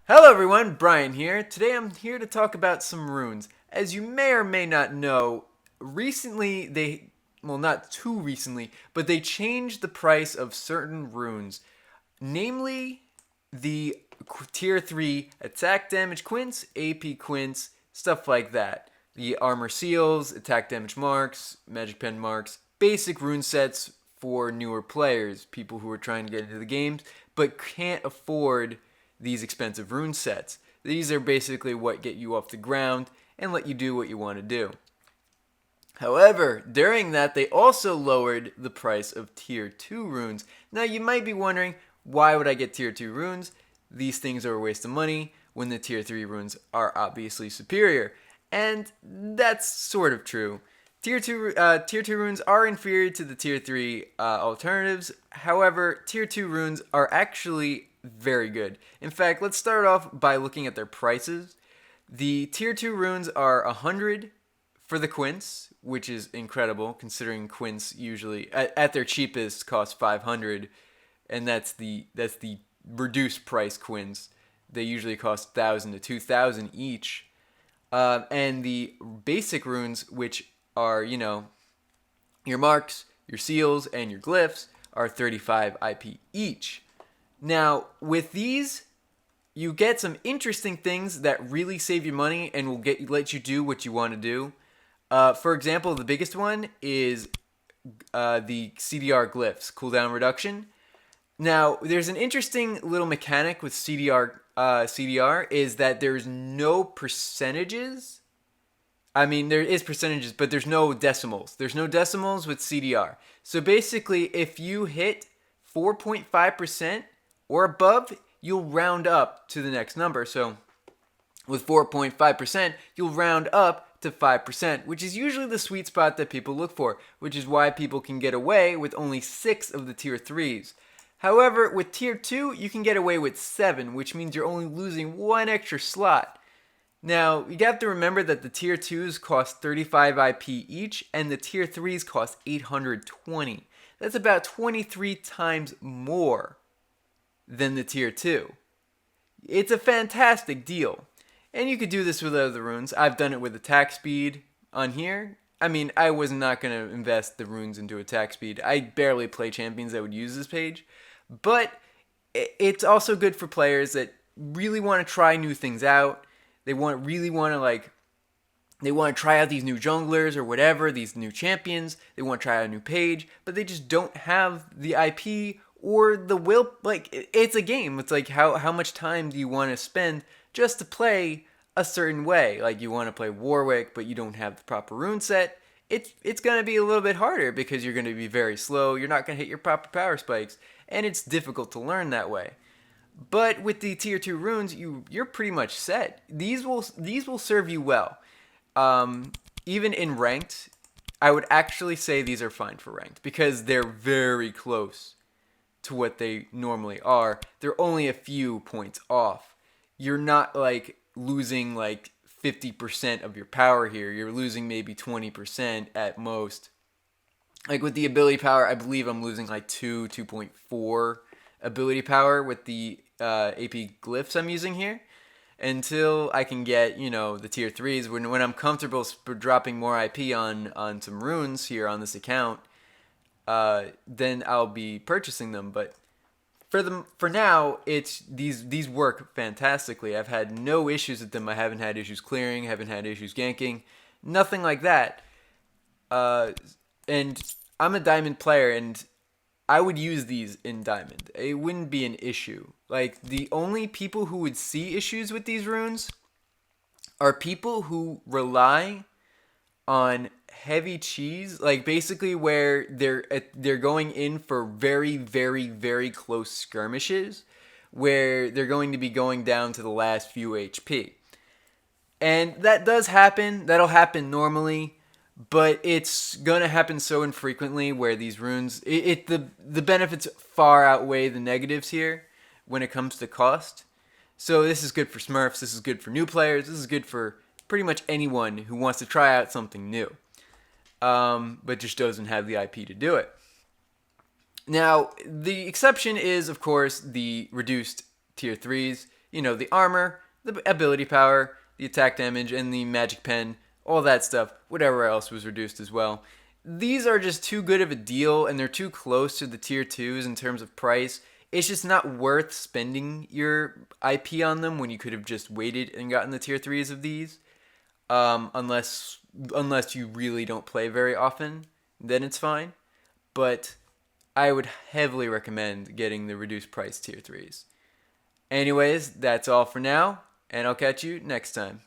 Hello everyone, Brian here. Today I'm here to talk about some runes. As you may or may not know, recently well, not too recently, but they changed the price of certain runes, namely the tier 3 attack damage quints, AP quints, stuff like that. The armor seals, attack damage marks, magic pen marks, basic rune sets for newer players, people who are trying to get into the games but can't afford these expensive rune sets. These are basically what get you off the ground and let you do what you want to do. However, during that, they also lowered the price of tier 2 runes. Now, you might be wondering, why would I get tier 2 runes? These things are a waste of money when the tier 3 runes are obviously superior. And that's sort of true. Tier 2 runes are inferior to the tier 3 alternatives. However, tier 2 runes are actually very good. In fact, let's start off by looking at their prices. The tier 2 runes are 100 for the quints, which is incredible considering quints usually at their cheapest cost 500, and that's the reduced price quints. They usually cost 1,000 to 2,000 each. And the basic runes, which are, your marks, your seals, and your glyphs, are 35 IP each. Now, with these, you get some interesting things that really save you money and will let you do what you want to do. For example, the biggest one is the CDR glyphs, cooldown reduction. Now, there's an interesting little mechanic with CDR is that there's no percentages. I mean, there is percentages, but there's no decimals. There's no decimals with CDR. So basically, if you hit 4.5% or above, you'll round up to the next number. So with 4.5%, you'll round up to 5%, which is usually the sweet spot that people look for, which is why people can get away with only 6 of the tier 3s. However, with tier 2, you can get away with 7, which means you're only losing 1 extra slot. Now, you have to remember that the tier 2s cost 35 IP each, and the tier 3s cost 820. That's about 23 times more than the tier 2. It's a fantastic deal. And you could do this with other runes. I've done it with attack speed on here. I mean, I was not going to invest the runes into attack speed. I barely play champions that would use this page. But it's also good for players that really want to try new things out. They really want to try out these new junglers or whatever, these new champions. They want to try out a new page, but they just don't have the IP or the will. Like, it's a game. It's like how much time do you want to spend just to play a certain way? Like, you want to play Warwick, but you don't have the proper rune set. It's going to be a little bit harder because you're going to be very slow. You're not going to hit your proper power spikes, and it's difficult to learn that way. But with the tier 2 runes, you're pretty much set. These will serve you well. Even in ranked, I would actually say these are fine for ranked because they're very close to what they normally are. They're only a few points off. You're not like losing like 50% of your power here. You're losing maybe 20% at most. Like with the ability power, I believe I'm losing like 2.4 ability power with the AP glyphs I'm using here until I can get, the tier 3s. When I'm comfortable dropping more IP on some runes here on this account, then I'll be purchasing them. But for now, it's these work fantastically. I've had no issues with them. I haven't had issues clearing, haven't had issues ganking, nothing like that. And I'm a diamond player, and I would use these in diamond. It wouldn't be an issue. Like, the only people who would see issues with these runes are people who rely on heavy cheese, like basically where they're going in for very, very, very close skirmishes, where they're going to be going down to the last few HP. And that does happen. That'll happen normally. But it's gonna happen so infrequently where these runes, the benefits far outweigh the negatives here when it comes to cost. So this is good for Smurfs. This is good for new players. This is good for pretty much anyone who wants to try out something new, but just doesn't have the IP to do it. Now, the exception is, of course, the reduced tier 3s. the armor, the ability power, the attack damage, and the magic pen, all that stuff, whatever else was reduced as well. These are just too good of a deal, and they're too close to the tier 2s in terms of price. It's just not worth spending your IP on them when you could have just waited and gotten the tier 3s of these. Unless you really don't play very often, then it's fine. But I would heavily recommend getting the reduced price tier 3s. Anyways, that's all for now, and I'll catch you next time.